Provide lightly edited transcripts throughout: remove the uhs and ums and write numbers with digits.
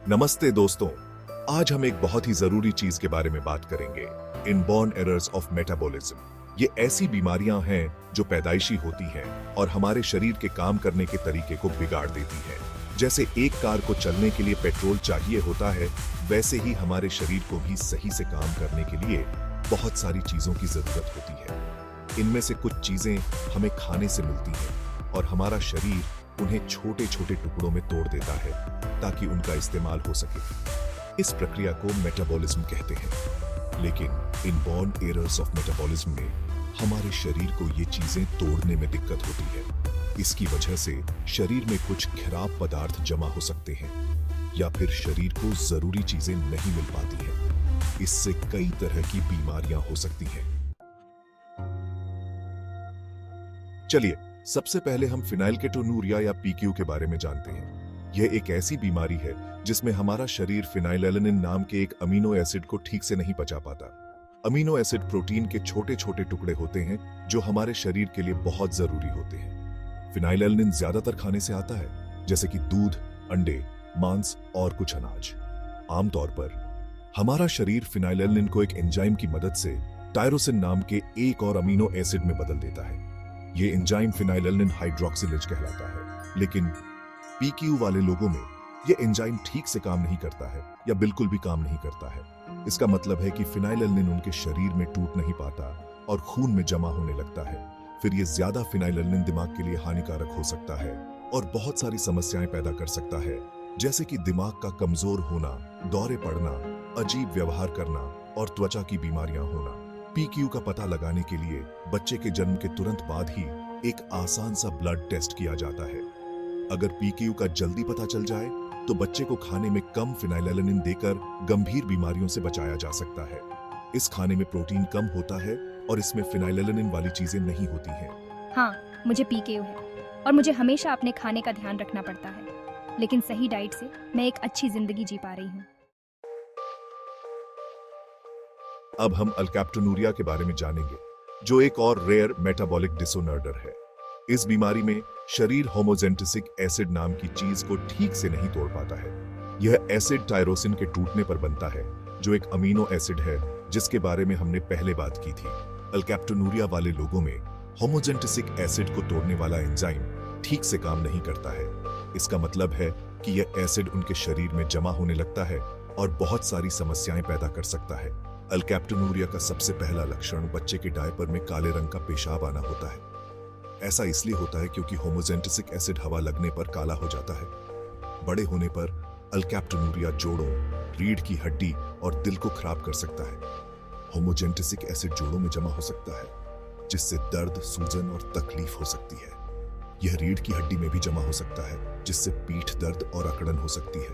नमस्ते दोस्तों, आज हम एक बहुत ही जरूरी चीज के बारे में बात करेंगे, इनबॉर्न एरर्स ऑफ मेटाबॉलिज्म। ये ऐसी बीमारियां हैं जो पैदाइशी होती हैं और हमारे शरीर के काम करने के तरीके को बिगाड़ देती हैं। जैसे एक कार को चलने के लिए पेट्रोल चाहिए होता है, वैसे ही हमारे शरीर को भी सही से काम करने के लिए बहुत सारी चीजों की जरूरत होती है। इनमें से कुछ चीजें हमें खाने से मिलती हैं और हमारा शरीर उन्हें छोटे छोटे टुकड़ों में तोड़ देता है ताकि उनका इस्तेमाल हो सके। इस प्रक्रिया को मेटाबॉलिज्म कहते हैं। लेकिन इनबॉर्न एरर्स ऑफ मेटाबॉलिज्म में हमारे शरीर को ये चीजें तोड़ने में दिक्कत होती है। इसकी वजह से शरीर में कुछ खराब पदार्थ जमा हो सकते हैं या फिर शरीर को जरूरी चीजें नहीं मिल पाती हैं। इससे कई तरह की बीमारियां हो सकती हैं। चलिए, सबसे पहले हम फिनाइलकेटोनूरिया या पीक्यू के बारे में जानते हैं। यह एक ऐसी बीमारी है जिसमें हमारा शरीर फिनाइलएलनिन नाम के एक अमीनो एसिड को ठीक से नहीं पचा पाता। अमीनो एसिड प्रोटीन के छोटे छोटे टुकड़े होते हैं जो हमारे शरीर के लिए बहुत जरूरी होते हैं। फिनाइलएलनिन ज्यादातर खाने से आता है, जैसे कि दूध, अंडे, मांस और कुछ अनाज। आमतौर पर हमारा शरीर फिनाइलएलनिन को एक एंजाइम की मदद से टायरोसिन नाम के एक और अमीनो एसिड में बदल देता है। ये एंजाइम फिनाइलएलनिन हाइड्रोक्सिलेज कहलाता है। लेकिन पीक्यू वाले लोगों में ये एंजाइम ठीक से काम नहीं करता है या बिल्कुल भी काम नहीं करता है। इसका मतलब है कि फिनाइलएलनिन उनके शरीर में टूट नहीं पाता और खून में जमा होने लगता है। फिर ये ज्यादा फिनाइलएलनिन दिमाग के लिए हानिकारक हो सकता है और बहुत सारी समस्याएं पैदा कर सकता है, जैसे कि दिमाग का कमजोर होना, दौरे पड़ना, अजीब व्यवहार करना और त्वचा की बीमारियां होना। पीक्यू का पता लगाने के लिए बच्चे के जन्म के तुरंत बाद ही एक आसान सा ब्लड टेस्ट किया जाता है। अगर पीक्यू का जल्दी पता चल जाए तो बच्चे को खाने में कम फिनाइलएलनिन देकर गंभीर बीमारियों से बचाया जा सकता है। इस खाने में प्रोटीन कम होता है और इसमें फिनाइलएलनिन वाली चीजें नहीं होती हैं। हाँ, मुझे पीकेयू है और मुझे हमेशा अपने खाने का ध्यान रखना पड़ता है, लेकिन सही डाइट से मैं एक अच्छी जिंदगी जी पा रही हूँ। अब हम अल्कैप्टोनूरिया के बारे में जानेंगे, जो एक और रेयर मेटाबॉलिक डिसऑर्डर है। इस बीमारी में शरीर होमोजेंटिसिक एसिड नाम की चीज को ठीक से नहीं तोड़ पाता है। यह एसिड टायरोसिन के टूटने पर बनता है, जो एक अमीनो एसिड है जिसके बारे में हमने पहले बात की थी। अल्कैप्टोनूरिया वाले लोगों में होमोजेंटिसिक एसिड को तोड़ने वाला एंजाइम ठीक से काम नहीं करता है। इसका मतलब है कि यह एसिड उनके शरीर में जमा होने लगता है और बहुत सारी समस्याएं पैदा कर सकता है। अल्कैप्टोनूरिया का सबसे पहला लक्षण बच्चे के डायपर में काले रंग का पेशाब आना होता है। ऐसा इसलिए होता है क्योंकि होमोजेंटिसिक एसिड हवा लगने पर काला हो जाता है। बड़े होने पर अल्कैप्टोनूरिया जोड़ों, रीढ़ की हड्डी और दिल को खराब कर सकता है। होमोजेंटिसिक एसिड जोड़ों में जमा हो सकता है, जिससे दर्द, सूजन और तकलीफ हो सकती है। यह रीढ़ की हड्डी में भी जमा हो सकता है, जिससे पीठ दर्द और अकड़न हो सकती है।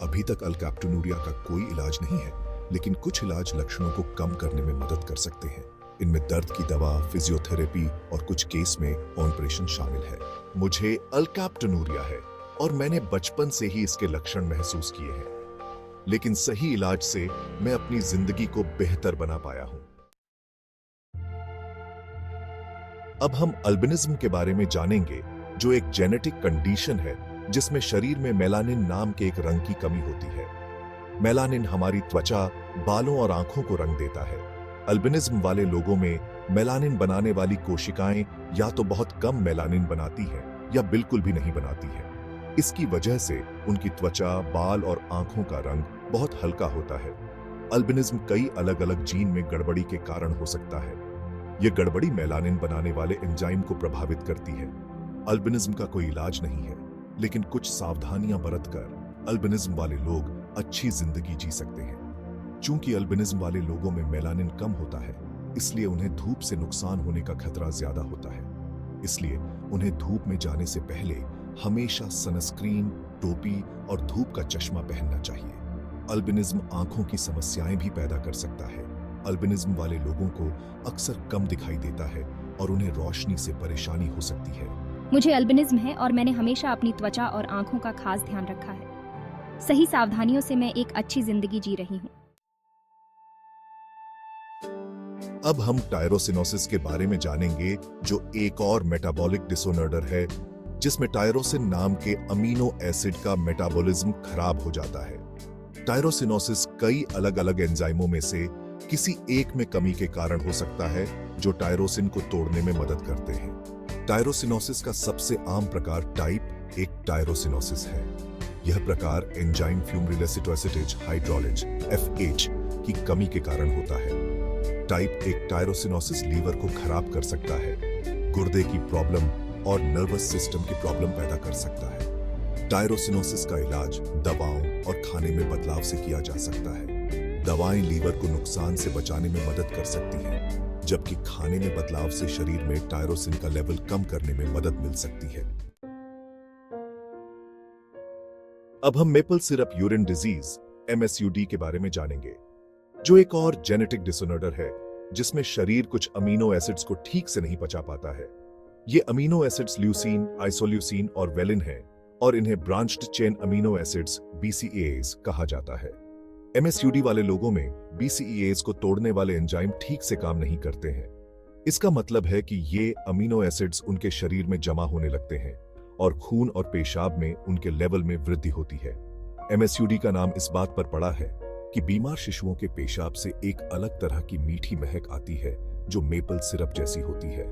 अभी तक अल्कैप्टोनूरिया का कोई इलाज नहीं है, लेकिन कुछ इलाज लक्षणों को कम करने में मदद कर सकते हैं। इनमें दर्द की दवा, फिजियोथेरेपी और कुछ केस में ऑपरेशन शामिल है। मुझे अल्कैप्टोनूरिया है और मैंने बचपन से ही इसके लक्षण महसूस किए हैं, लेकिन सही इलाज से मैं अपनी जिंदगी को बेहतर बना पाया हूं। अब हम अल्बिनिज्म के बारे में जानेंगे, जो एक जेनेटिक कंडीशन है जिसमें शरीर में मेलानिन नाम के एक रंग की कमी होती है। मेलानिन हमारी त्वचा, बालों और आंखों को रंग देता है। अल्बिनिज्म वाले लोगों में मेलानिन बनाने वाली कोशिकाएं या तो बहुत कम मेलानिन बनाती हैं या बिल्कुल भी नहीं बनाती हैं। इसकी वजह से उनकी त्वचा, बाल और आंखों का रंग बहुत हल्का होता है। अल्बिनिज्म कई अलग अलग जीन में गड़बड़ी के कारण हो सकता है। यह गड़बड़ी मेलानिन बनाने वाले एंजाइम को प्रभावित करती है। अल्बिनिज्म का कोई इलाज नहीं है, लेकिन कुछ सावधानियां बरतकर अल्बिनिज्म वाले लोग अच्छी जिंदगी जी सकते हैं। चूंकि अल्बिनिज्म वाले लोगों में मेलानिन कम होता है, इसलिए उन्हें धूप से नुकसान होने का खतरा ज्यादा होता है। इसलिए उन्हें धूप में जाने से पहले हमेशा सनस्क्रीन, टोपी और धूप का चश्मा पहनना चाहिए। अल्बिनिज्म आंखों की समस्याएं भी पैदा कर सकता है। अल्बिनिज्म वाले लोगों को अक्सर कम दिखाई देता है और उन्हें रोशनी से परेशानी हो सकती है। मुझे अल्बिनिज्म है और मैंने हमेशा अपनी त्वचा और आंखों का खास ध्यान रखा है। सही सावधानियों से मैं एक अच्छी जिंदगी जी रही हूँ। अब हम टायरोसिनोसिस के बारे में जानेंगे, जो एक और मेटाबॉलिक डिसऑर्डर है जिसमें टायरोसिन नाम के अमीनो एसिड का मेटाबॉलिज्म खराब हो जाता है। टायरोसिनोसिस कई अलग अलग एंजाइमों में से किसी एक में कमी के कारण हो सकता है, जो टायरोसिन को तोड़ने में मदद करते हैं। टायरोसिनोसिस का सबसे आम प्रकार टाइप 1 टायरोसिनोसिस है। यह प्रकार एंजाइम फ्यूमरिल एसिटेज हाइड्रोलेज FH की कमी के कारण होता है। टाइप 1 टायरोसिनोसिस लीवर को खराब कर सकता है, गुर्दे की प्रॉब्लम और नर्वस सिस्टम की प्रॉब्लम पैदा कर सकता है। टायरोसिनोसिस का इलाज दवाओं और खाने में बदलाव से किया जा सकता है। दवाएं लीवर को नुकसान से बचाने में मदद कर सकती हैं, जबकि खाने में बदलाव से शरीर में टायरोसिन का लेवल कम करने में मदद मिल सकती है। अब हम maple syrup urine disease MSUD के बारे में जानेंगे, जो एक और जेनेटिक डिसऑर्डर है जिसमें शरीर कुछ अमीनो एसिड्स को ठीक से नहीं पचा पाता है। ये अमीनो एसिड्स ल्यूसीन, आइसोल्यूसीन और वेलिन हैं और इन्हें branched chain amino acids BCAAs कहा जाता है। MSUD वाले लोगों में BCAAs को तोड़ने वाले एंजाइम ठीक से काम नहीं करते हैं। इसका मतलब है कि ये अमीनो एसिड्स उनके शरीर में जमा होने लगते हैं और खून और पेशाब में उनके लेवल में वृद्धि होती है। MSUD का नाम इस बात पर पड़ा है कि बीमार शिशुओं के पेशाब से एक अलग तरह की मीठी महक आती है जो मेपल सिरप जैसी होती है।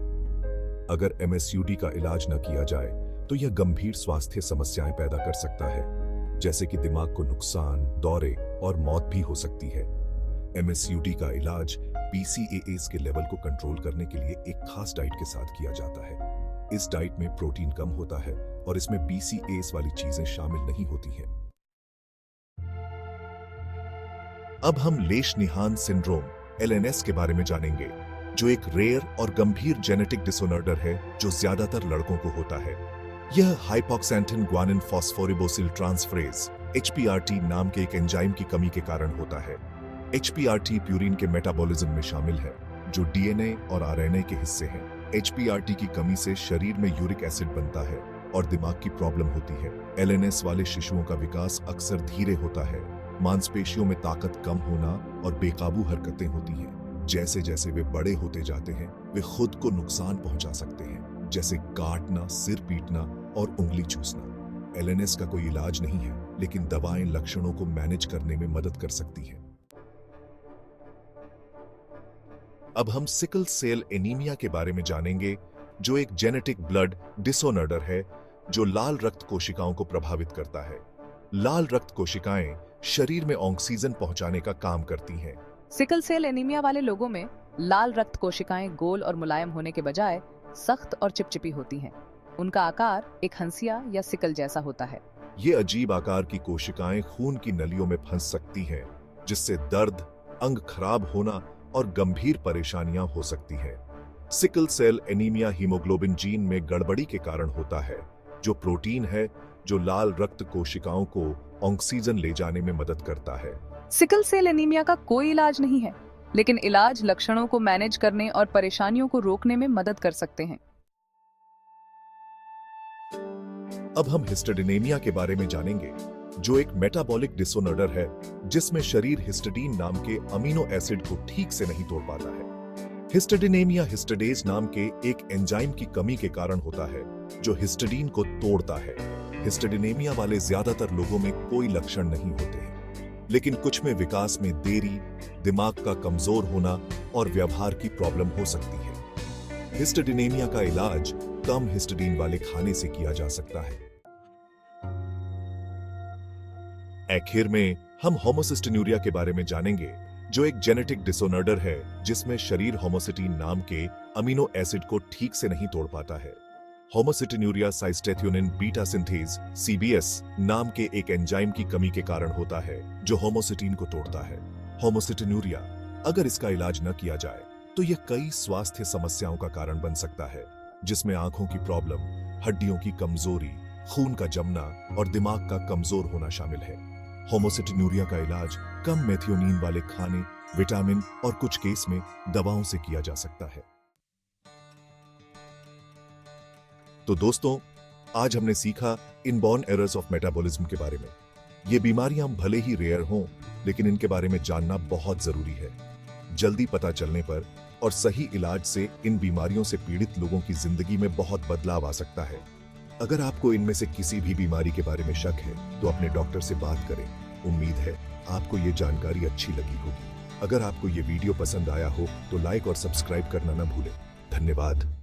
अगर MSUD का इलाज न किया जाए तो यह गंभीर स्वास्थ्य समस्याएं पैदा कर सकता है, जैसे कि दिमाग को नुकसान, दौरे और मौत भी हो सकती है। MSUD का इलाज BCAAs के लेवल को कंट्रोल करने के लिए एक खास डाइट के साथ किया जाता है। इस डाइट में प्रोटीन कम होता है और इसमें BCAAs वाली चीजें शामिल नहीं होती हैं। अब हम लेश-निहान सिंड्रोम LNS के बारे में जानेंगे, जो एक रेयर और गंभीर जेनेटिक डिसऑर्डर है जो ज्यादातर लड़कों को होता है। यह हाइपोक्सैंथिन ग्वानिन फॉस्फोरिबोसिल ट्रांसफरेज HPRT नाम के एक एंजाइम की कमी के कारण होता है। HPRT प्यूरिन के मेटाबॉलिज्म में शामिल है, जो DNA और RNA के हिस्से हैं। HPRT की कमी से शरीर में यूरिक एसिड बनता है और दिमाग की प्रॉब्लम होती है। LNS वाले शिशुओं का विकास अक्सर धीरे होता है, मांसपेशियों में ताकत कम होना और बेकाबू हरकतें होती हैं। जैसे जैसे वे बड़े होते जाते हैं, वे खुद को नुकसान पहुंचा सकते हैं, जैसे काटना, सिर पीटना और उंगली चूसना। LNS का कोई इलाज नहीं है, लेकिन दवाएं लक्षणों को मैनेज करने में मदद कर सकती हैं। अब हम सिकल सेल एनीमिया के बारे में जानेंगे, जो एक जेनेटिक ब्लड डिसऑर्डर है जो लाल रक्त कोशिकाओं को प्रभावित करता है। लाल रक्त कोशिकाएं शरीर में ऑक्सीजन पहुंचाने का काम करती हैं। सिकल सेल एनीमिया वाले लोगों में लाल रक्त कोशिकाएं गोल और मुलायम होने के बजाय सख्त और चिपचिपी होती हैं। उनका आकार एक हंसिया या सिकल जैसा होता है। ये अजीब आकार की कोशिकाएं खून की नलियों में फंस सकती हैं, जिससे दर्द, अंग खराब होना और गंभीर परेशानियां हो सकती हैं। Sickle cell anaemia haemoglobin gene में गड़बड़ी के कारण होता है, जो प्रोटीन है जो लाल रक्त कोशिकाओं को ऑक्सीजन ले जाने में मदद करता है। सिकल सेल एनीमिया का कोई इलाज नहीं है, लेकिन इलाज लक्षणों को मैनेज करने और परेशानियों को रोकने में मदद कर सकते हैं। अब हम हिस्टिडिनेमिया के बारे में जानेंगे, जो एक मेटाबॉलिक डिसऑर्डर है जिसमें शरीर हिस्टिडीन नाम के अमीनो एसिड को ठीक से नहीं तोड़ पाता है। हिस्टिडिनेमिया हिस्टिडेज नाम के एक एंजाइम की कमी के कारण होता है, जो हिस्टिडीन को तोड़ता है। हिस्टिडिनेमिया वाले ज्यादातर लोगों में कोई लक्षण नहीं होते हैं, लेकिन कुछ में विकास में देरी, दिमाग का कमजोर होना और व्यवहार की प्रॉब्लम हो सकती है। हिस्टिडिनेमिया का इलाज कम हिस्टिडीन वाले खाने से किया जा सकता है। आखिर में हम होमोसिस्टिन्यूरिया के बारे में जानेंगे, जो एक जेनेटिक डिसऑर्डर है जिसमें शरीर होमोसिटीन नाम के अमीनो एसिड को ठीक से नहीं तोड़ पाता है। होमोसिटिन्यूरिया साइस्टेथियोनिन बीटा सिंथेज CBS नाम के एक एंजाइम की कमी के कारण होता है, जो होमोसिटीन को तोड़ता है। होमोसिटिन्यूरिया, अगर इसका इलाज न किया जाए तो यह कई स्वास्थ्य समस्याओं का कारण बन सकता है, जिसमें आंखों की प्रॉब्लम, हड्डियों की कमजोरी, खून का जमना और दिमाग का कमजोर होना शामिल है। होमोसिटिन्यूरिया का इलाज कम मेथियोनिन वाले खाने, विटामिन और कुछ केस में दवाओं से किया जा सकता है। तो दोस्तों, आज हमने सीखा इनबॉर्न एरर्स ऑफ मेटाबॉलिज्म के बारे में। ये बीमारियां भले ही रेयर हों, लेकिन इनके बारे में जानना बहुत जरूरी है। जल्दी पता चलने पर और सही इलाज से इन बीमारियों से पीड़ित लोगों की जिंदगी में बहुत बदलाव आ सकता है। अगर आपको इनमें से किसी भी बीमारी के बारे में शक है तो अपने डॉक्टर से बात करें। उम्मीद है आपको ये जानकारी अच्छी लगी होगी। अगर आपको ये वीडियो पसंद आया हो तो लाइक और सब्सक्राइब करना न भूलें। धन्यवाद।